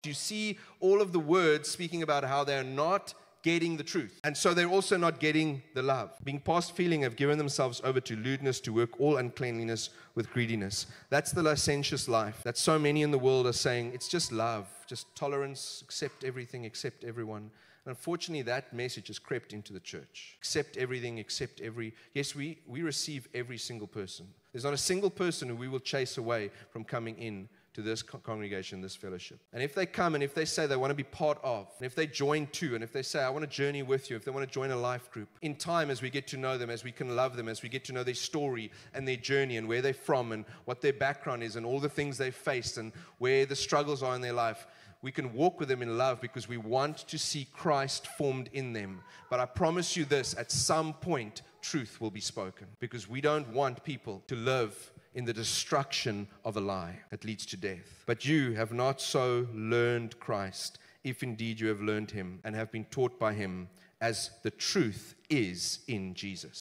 You see all of the words speaking about how they're not getting the truth. And so they're also not getting the love. Being past feeling have given themselves over to lewdness, to work all uncleanliness with greediness. That's the licentious life that so many in the world are saying, it's just love, just tolerance, accept everything, accept everyone. And unfortunately, that message has crept into the church. Accept everything, accept every... Yes, we receive every single person. There's not a single person who we will chase away from coming in to this congregation, this fellowship. And if they come and if they say they want to be part of, and if they join too, and if they say, I want to journey with you, if they want to join a life group, in time as we get to know them, as we can love them, as we get to know their story and their journey and where they're from and what their background is and all the things they've faced and where the struggles are in their life, we can walk with them in love because we want to see Christ formed in them. But I promise you this, at some point, truth will be spoken because we don't want people to live in the destruction of a lie that leads to death. But you have not so learned Christ, if indeed you have learned him and have been taught by him, as the truth is in Jesus.